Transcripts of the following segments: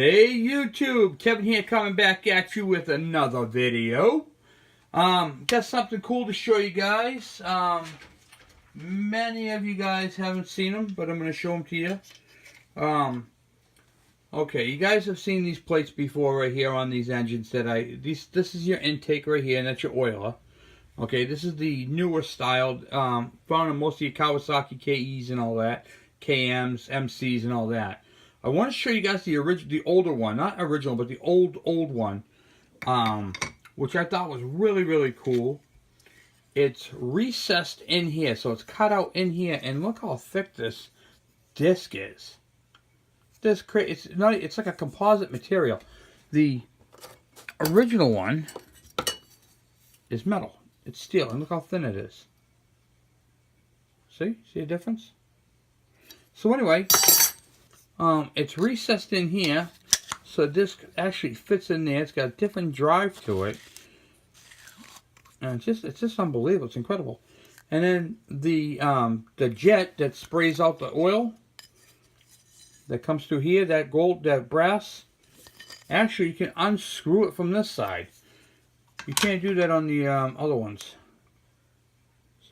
Hey YouTube, Kevin here coming back at you with another video. Got something cool to show you guys. Many of you guys haven't seen them, but I'm going to show them to you. Okay, you guys have seen these plates before right here on these engines that this is your intake right here, and that's your oiler. Okay, this is the newer style, found in most of your Kawasaki KEs and all that, KMs, MCs and all that. I want to show you guys the older one, not original, but the old one, which I thought was really cool. It's recessed in here, so it's cut out in here, and look how thick this disc is. It's like a composite material. The original one is metal. It's steel, and look how thin it is. See a difference? So anyway, it's recessed in here, so this actually fits in there. It's got a different drive to it, and it's just unbelievable. It's incredible. And then the jet that sprays out the oil that comes through here, that brass. Actually, you can unscrew it from this side. You can't do that on the other ones.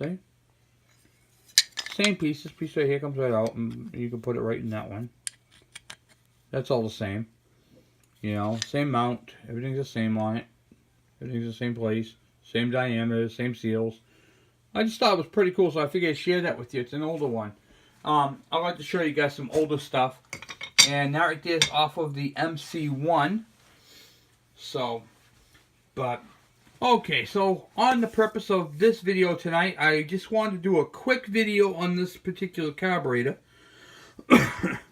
See? Same piece. This piece right here comes right out, and you can put it right in that one. That's all the same. You know, same mount. Everything's the same on it. Everything's the same place. Same diameter. Same seals. I just thought it was pretty cool, so I figured I'd share that with you. It's an older one. I'd like to show you guys some older stuff. And that right there is off of the MC1. So, okay, so on the purpose of this video tonight, I just wanted to do a quick video on this particular carburetor.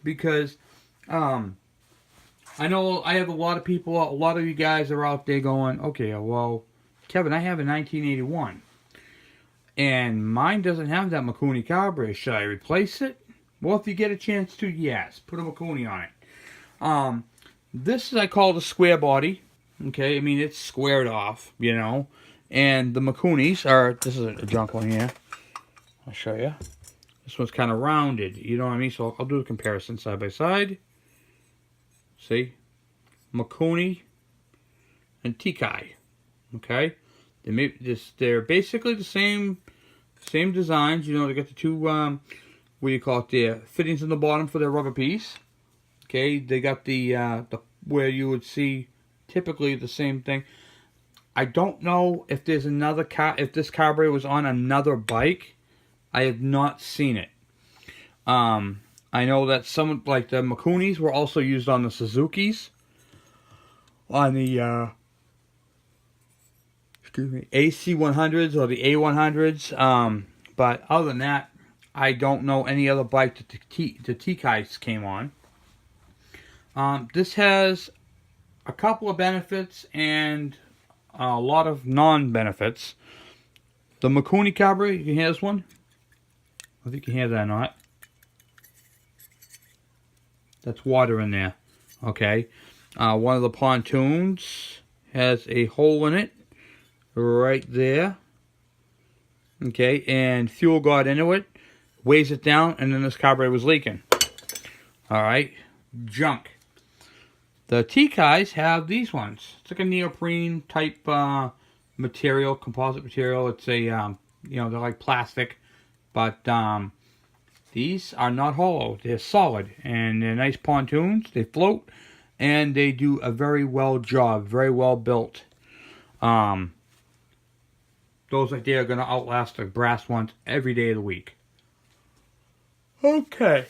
Because I know I have a lot of people, a lot of you guys are out there going, okay, well, Kevin, I have a 1981. And mine doesn't have that Mikuni carburetor. Should I replace it? Well, if you get a chance to, yes. Put a Mikuni on it. This is, I call the square body. Okay, I mean, it's squared off, you know. And the Mikunis are, this is a junk one here. I'll show you. This one's kind of rounded, you know what I mean? So I'll do a comparison side by side. See? Mikuni and Teikei. Okay? They're basically the same designs. You know, they got the two, what do you call it there? Fittings in the bottom for their rubber piece. Okay? They got the where you would see typically the same thing. I don't know if there's another if this carburetor was on another bike. I have not seen it. I know that some, like the Mikunis, were also used on the Suzukis, on the AC100s or the A100s. But other than that, I don't know any other bike that the Teikei came on. This has a couple of benefits and a lot of non-benefits. The Mikuni carburetor, you can hear this one? I think you can hear that or not. That's water in there. Okay. One of the pontoons has a hole in it. Right there. Okay. And fuel got into it. Weighs it down. And then this carburetor was leaking. Alright. Junk. The Teikeis have these ones. It's like a neoprene type material. Composite material. It's a, you know, they're like plastic. But these are not hollow. They're solid. And they're nice pontoons. They float. And they do a very well job. Very well built. Those right there are going to outlast the brass ones every day of the week. Okay.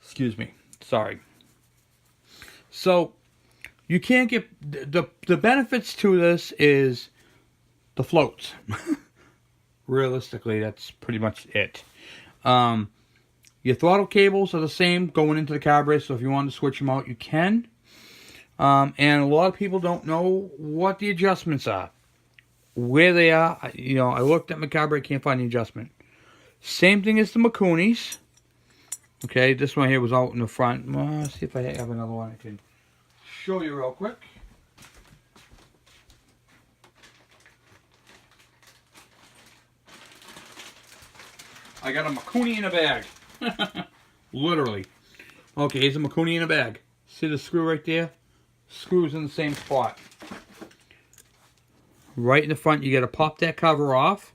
Excuse me. Sorry. So, you can't get... The benefits to this is the floats. Realistically, that's pretty much it. Your throttle cables are the same going into the carburetor, so if you want to switch them out, you can. And a lot of people don't know what the adjustments are. Where they are. You know, I looked at my carburetor, can't find the adjustment. Same thing as the Mikunis. Okay, this one here was out in the front. Let's see if I have another one I can show you real quick. I got a Mikuni in a bag. Literally. Okay, here's a Mikuni in a bag. See the screw right there? Screw's in the same spot. Right in the front, you got to pop that cover off,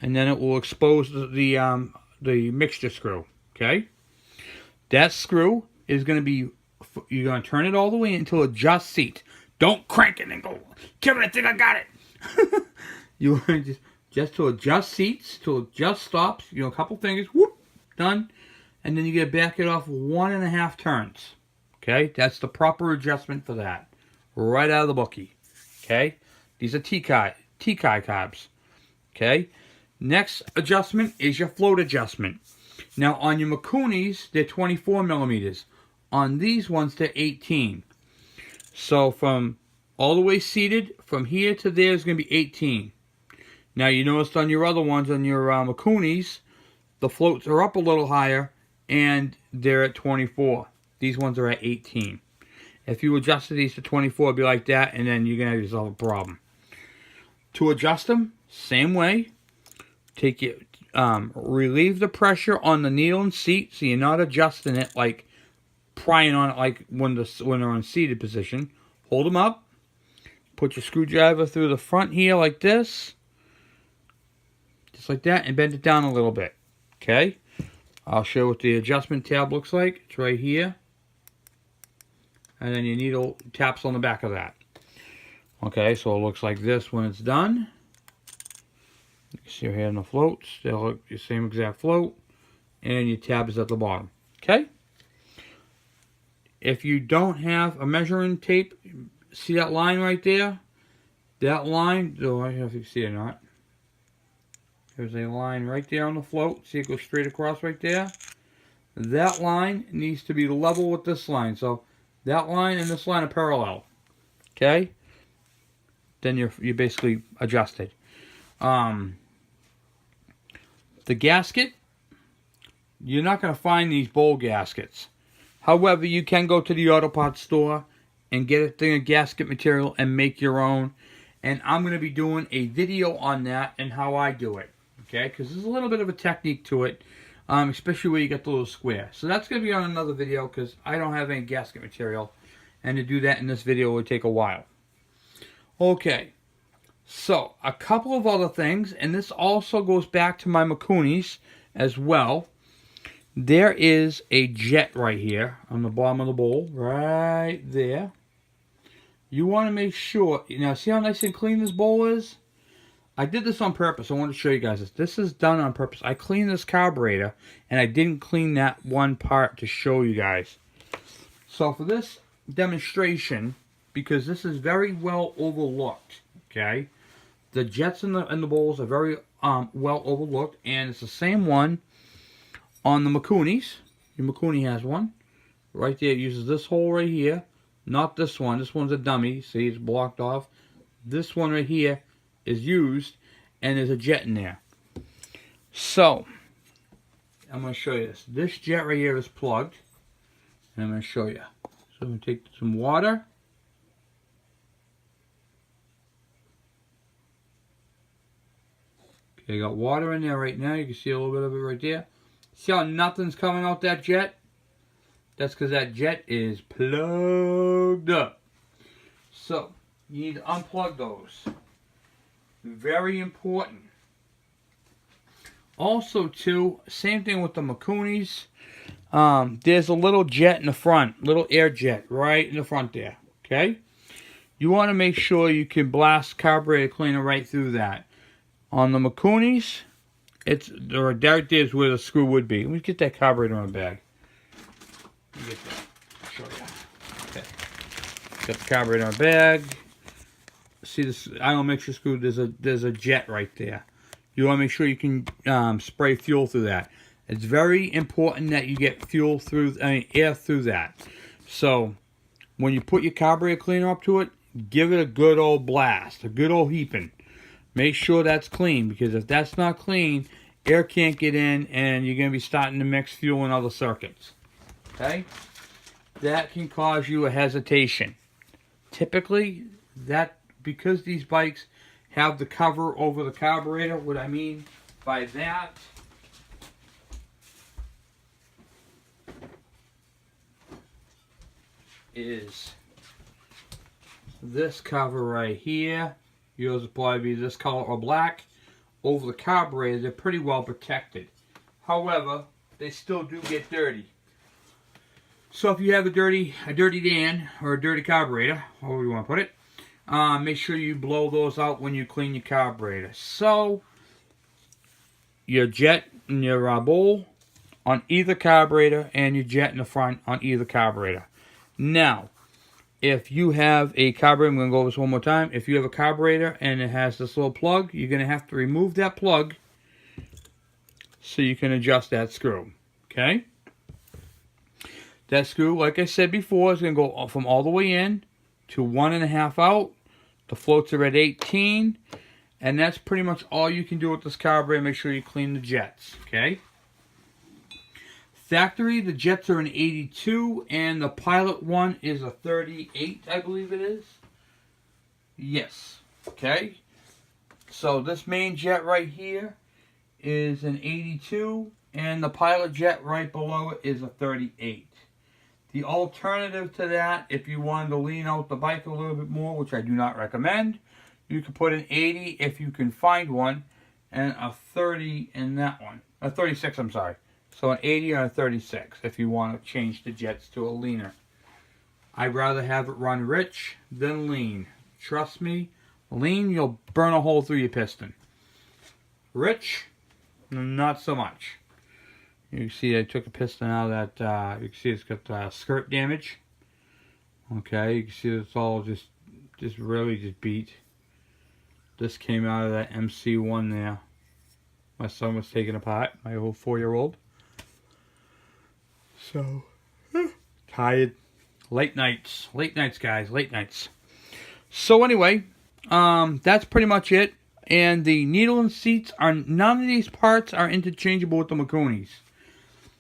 and then it will expose the mixture screw. Okay, that screw is going to be, you're going to turn it all the way until it just seats. Don't crank it and go, Kevin, I think I got it. You want to just till it just seats, till it just stops. You know, a couple fingers, whoop, done, and then you get to back it off 1.5 turns. Okay, that's the proper adjustment for that, right out of the bookie. Okay, these are Teikei carbs. Okay, next adjustment is your float adjustment. Now on your Mikunis, they're 24 millimeters. On these ones, they're 18. So from all the way seated, from here to there is going to be 18. Now you noticed on your other ones, on your Mikunis, the floats are up a little higher, and they're at 24. These ones are at 18. If you adjusted these to 24, it'd be like that, and then you're going to have yourself a problem. To adjust them, same way. Take it, relieve the pressure on the needle and seat, so you're not adjusting it like prying on it like when they're on seated position. Hold them up. Put your screwdriver through the front here like this, just like that, and bend it down a little bit. Okay. I'll show what the adjustment tab looks like. It's right here. And then your needle taps on the back of that. Okay, so it looks like this when it's done. You can see here in the floats, they'll look the same exact float. And your tab is at the bottom. Okay? If you don't have a measuring tape, see that line right there? That line, oh, I don't know if you can see it or not. There's a line right there on the float. See it goes straight across right there? That line needs to be level with this line. So that line and this line are parallel. Okay? Then you're basically adjusted. The gasket, you're not going to find these bowl gaskets. However, you can go to the auto parts store and get a thing of gasket material and make your own. And I'm going to be doing a video on that and how I do it. Okay? Because there's a little bit of a technique to it. Especially where you get the little square. So that's going to be on another video because I don't have any gasket material. And to do that in this video would take a while. Okay. So, a couple of other things. And this also goes back to my Mikunis as well. There is a jet right here on the bottom of the bowl. Right there. You want to make sure. Now, see how nice and clean this bowl is? I did this on purpose. I wanted to show you guys this. This is done on purpose. I cleaned this carburetor, and I didn't clean that one part to show you guys. So for this demonstration, because this is very well overlooked, okay? The jets in the bowls are very well overlooked, and it's the same one on the Mikunis. Your Mikuni has one. Right there, it uses this hole right here. Not this one. This one's a dummy. See, it's blocked off. This one right here is used, and there's a jet in there. So, I'm going to show you this. This jet right here is plugged, and I'm going to show you. So I'm going to take some water. Okay, I got water in there right now. You can see a little bit of it right there. See how nothing's coming out that jet? That's because that jet is plugged up. So, you need to unplug those. Very important. Also, too, same thing with the Mikunis. There's a little jet in the front, little air jet right in the front there. Okay, you want to make sure you can blast carburetor cleaner right through that. On the Mikunis, right there's where the screw would be. Let me get that carburetor in a bag. Let me get that. I'll show you. Okay, got the carburetor in a bag. See this idle mixture screw, there's a jet right there. You want to make sure you can spray fuel through that. It's very important that you get fuel through, air through that. So when you put your carburetor cleaner up to it, give it a good old blast, a good old heaping. Make sure that's clean, because if that's not clean, air can't get in and you're going to be starting to mix fuel in other circuits. Okay? That can cause you a hesitation. Typically, because these bikes have the cover over the carburetor, what I mean by that is this cover right here. Yours will probably be this color or black. Over the carburetor, they're pretty well protected. However, they still do get dirty. So if you have a dirty Dan or a dirty carburetor, however you want to put it, make sure you blow those out when you clean your carburetor. So your jet and your bowl on either carburetor, and your jet in the front on either carburetor. Now, if you have a carburetor, I'm going to go over this one more time. If you have a carburetor and it has this little plug, you're going to have to remove that plug so you can adjust that screw. Okay? That screw, like I said before, is going to go from all the way in to 1.5 out. The floats are at 18. And that's pretty much all you can do with this carburetor. Make sure you clean the jets. Okay? Factory, the jets are an 82, and the pilot one is a 38, I believe it is. Yes. Okay. So this main jet right here is an 82, and the pilot jet right below it is a 38. The alternative to that, if you wanted to lean out the bike a little bit more, which I do not recommend, you can put an 80 if you can find one, and a 30 in that one. A 36, I'm sorry. So an 80 or a 36 if you want to change the jets to a leaner. I'd rather have it run rich than lean. Trust me, lean, you'll burn a hole through your piston. Rich, not so much. You can see I took a piston out of that, you can see it's got skirt damage. Okay, you can see it's all just really just beat. This came out of that MC1 there. My son was taking apart, my old 4-year-old. So, tired. Late nights, guys, late nights. So anyway, that's pretty much it. And the needle and seats are, none of these parts are interchangeable with the Makunis.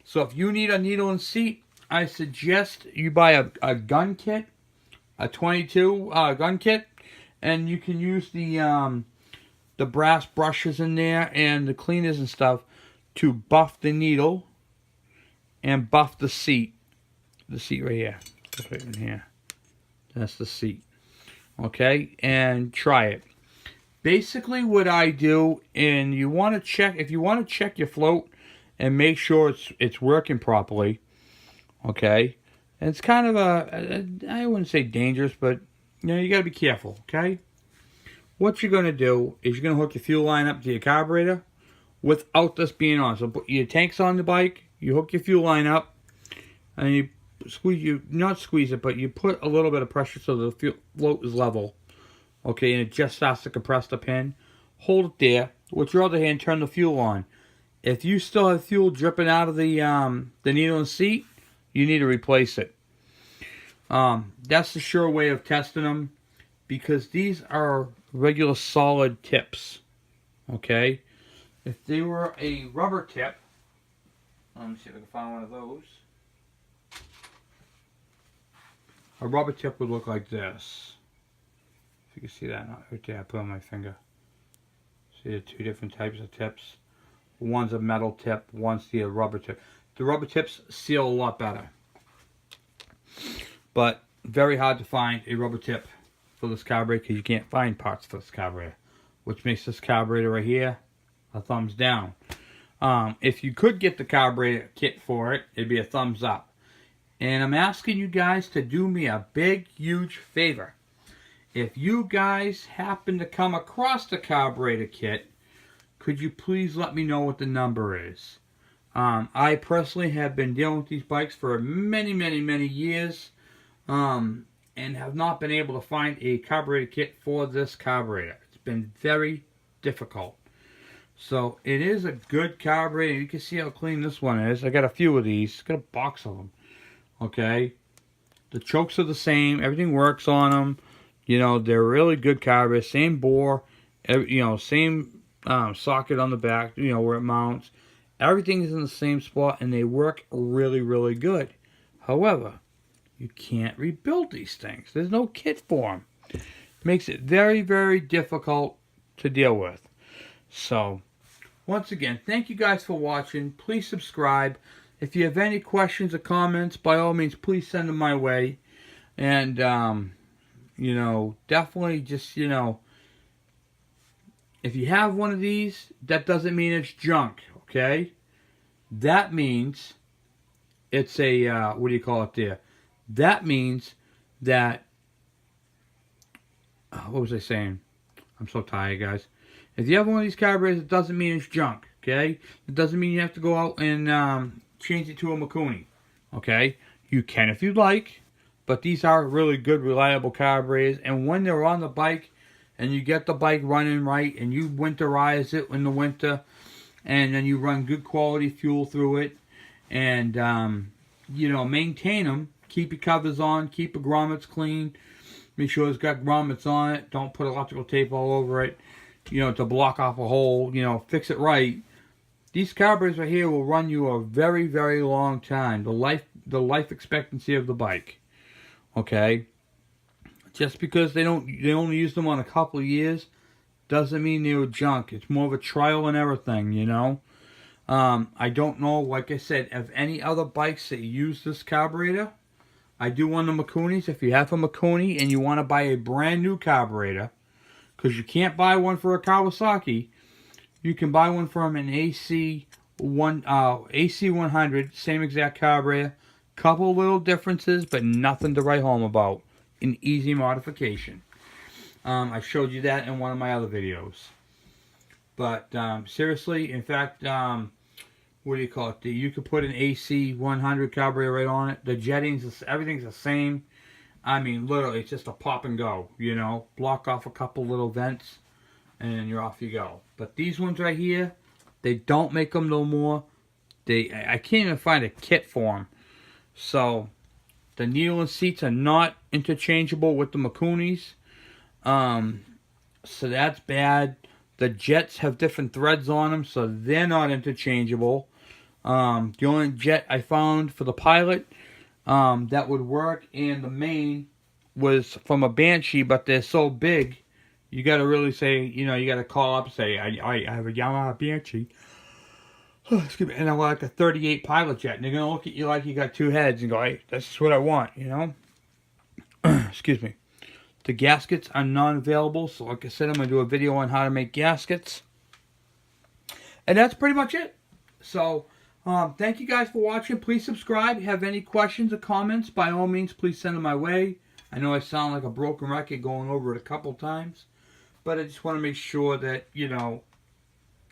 So if you need a needle and seat, I suggest you buy a gun kit, a 22 gun kit, and you can use the brass brushes in there and the cleaners and stuff to buff the needle and buff the seat. The seat right here. Put it in here. That's the seat. Okay, and try it. Basically what I do, and you want to check, if you want to check your float and make sure it's working properly, okay, and it's kind of I wouldn't say dangerous, but you know, you got to be careful, okay? What you're going to do is you're going to hook your fuel line up to your carburetor without this being on. So put your tank's on the bike, you hook your fuel line up, and you squeeze, not squeeze it, but you put a little bit of pressure so the float is level. Okay, and it just starts to compress the pin. Hold it there. With your other hand, turn the fuel on. If you still have fuel dripping out of the needle and seat, you need to replace it. That's the sure way of testing them, because these are regular solid tips. Okay, if they were a rubber tip, let me see if I can find one of those. A rubber tip would look like this. If you can see that right there, I put on my finger. See the two different types of tips. One's a metal tip, one's the rubber tip. The rubber tips seal a lot better. But very hard to find a rubber tip for this carburetor because you can't find parts for this carburetor. Which makes this carburetor right here a thumbs down. If you could get the carburetor kit for it, it'd be a thumbs up. And I'm asking you guys to do me a big, huge favor. If you guys happen to come across the carburetor kit, could you please let me know what the number is? I personally have been dealing with these bikes for many, many, many years, and have not been able to find a carburetor kit for this carburetor. It's been very difficult. So it is a good carburetor. You can see how clean this one is. I got a few of these. Got a box of them. Okay, the chokes are the same. Everything works on them. You know, they're really good carburetors. Same bore. You know, same socket on the back. You know, where it mounts. Everything is in the same spot, and they work really, really good. However, you can't rebuild these things. There's no kit for them. It makes it very, very difficult to deal with. So, once again, thank you guys for watching. Please subscribe. If you have any questions or comments, by all means, please send them my way. And, you know, definitely just, you know, if you have one of these, that doesn't mean it's junk, okay? That means it's a, what do you call it there? That means that, what was I saying? I'm so tired, guys. If you have one of these carburetors, it doesn't mean it's junk, okay? It doesn't mean you have to go out and change it to a Mikuni, okay? You can if you'd like, but these are really good, reliable carburetors. And when they're on the bike and you get the bike running right and you winterize it in the winter and then you run good quality fuel through it and, you know, maintain them, keep your covers on, keep the grommets clean, make sure it's got grommets on it, don't put electrical tape all over it, you know, to block off a hole, you know, fix it right. These carburetors right here will run you a very, very long time. The life expectancy of the bike. Okay? Just because they only use them on a couple of years doesn't mean they were junk. It's more of a trial and error thing, you know? I don't know, like I said, of any other bikes that use this carburetor. I do want the Mikunis. If you have a Mikuni and you want to buy a brand new carburetor, because you can't buy one for a Kawasaki, you can buy one from an AC100, same exact carburetor. Couple little differences, but nothing to write home about. An easy modification. I showed you that in one of my other videos. But seriously, in fact, what do you call it? You could put an AC100 carburetor right on it. The jettings, everything's the same. I mean, literally, it's just a pop and go, you know. Block off a couple little vents, and then you're off you go. But these ones right here, they don't make them no more. I can't even find a kit for them. So, the needle and seats are not interchangeable with the Mikunis. So that's bad. The jets have different threads on them, so they're not interchangeable. The only jet I found for the Pilot that would work and the main was from a Banshee, but they're so big, you got to really say, you know, you got to call up and say, I have a Yamaha Banshee. Excuse me, and I like a 38 Pilot jet, and they're going to look at you like you got two heads and go, hey, that's just what I want, you know? Excuse me. The gaskets are non-available, so like I said, I'm going to do a video on how to make gaskets. And that's pretty much it. So, thank you guys for watching. Please subscribe. If you have any questions or comments, by all means, please send them my way. I know I sound like a broken record going over it a couple times, but I just want to make sure that, you know,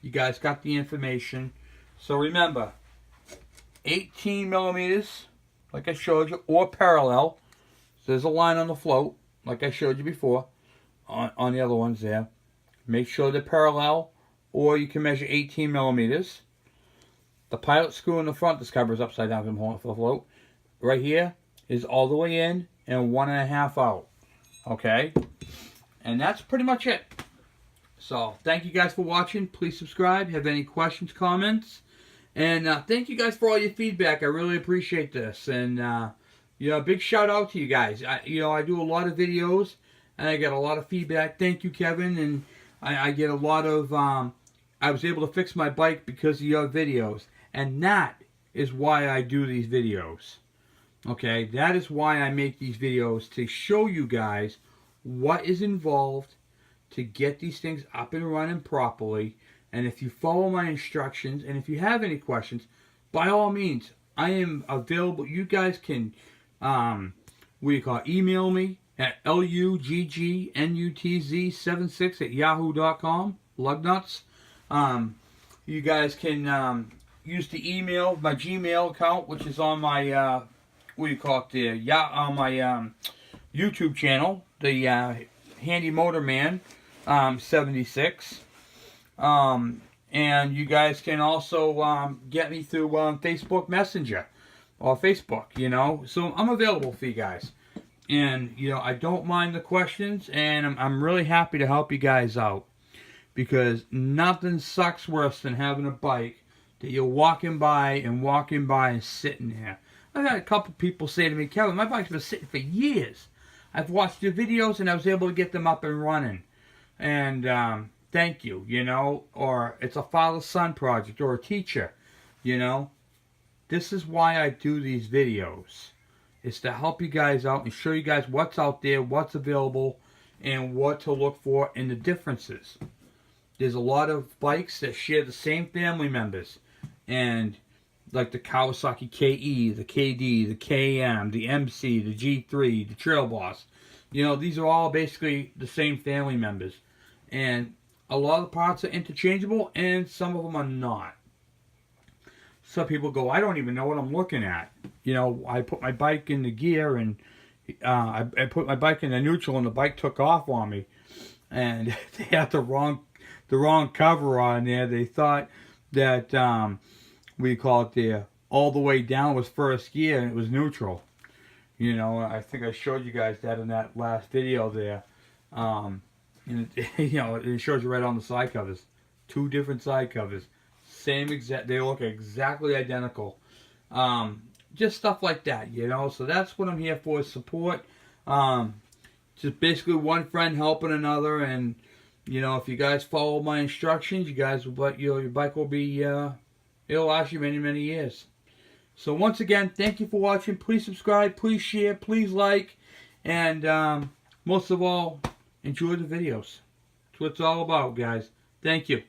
you guys got the information. So remember, 18 millimeters, like I showed you, or parallel. So there's a line on the float, like I showed you before, on the other ones there. Make sure they're parallel, or you can measure 18 millimeters. The pilot screw in the front, this cover is upside down for the float. Right here is all the way in and 1.5 out. Okay? And that's pretty much it. So, thank you guys for watching. Please subscribe. Have any questions, comments. And thank you guys for all your feedback. I really appreciate this. And, you know, big shout out to you guys. You know, I do a lot of videos, and I get a lot of feedback. Thank you, Kevin. And I get a lot of, I was able to fix my bike because of your videos. And that is why I do these videos. Okay? That is why I make these videos, to show you guys what is involved to get these things up and running properly. And if you follow my instructions, and if you have any questions, by all means, I am available. You guys can, email me at luggnuts76@yahoo.com, lugnuts. You guys can use the email, my Gmail account, which is on my, on my YouTube channel, the Handy Motorman 76. And you guys can also get me through Facebook Messenger or Facebook, you know. So I'm available for you guys. And, you know, I don't mind the questions, and I'm really happy to help you guys out. Because nothing sucks worse than having a bike that you're walking by and sitting there. I've had a couple people say to me, Kevin, my bike's been sitting for years. I've watched your videos and I was able to get them up and running. And thank you, you know. Or it's a father-son project, or a teacher, you know. This is why I do these videos. It's to help you guys out and show you guys what's out there, what's available, and what to look for and the differences. There's a lot of bikes that share the same family members, and like the Kawasaki KE, the KD, the KM, the MC, the G3, the Trail Boss. You know, these are all basically the same family members. And a lot of the parts are interchangeable, and some of them are not. Some people go, I don't even know what I'm looking at. You know, I put my bike in the gear, and I put my bike in the neutral, and the bike took off on me. And they had the wrong cover on there. They thought that we call it the all the way down was first gear, and it was neutral. You know, I think I showed you guys that in that last video there. And it, you know, it shows you right on the side covers. 2 different side covers. Same exact, they look exactly identical. Just stuff like that, you know. So that's what I'm here for, is support. Just basically one friend helping another, and you know, if you guys follow my instructions, you guys will, your bike will be, it'll last you many, many years. So once again, thank you for watching. Please subscribe, please share, please like, and most of all, enjoy the videos. That's what it's all about, guys. Thank you.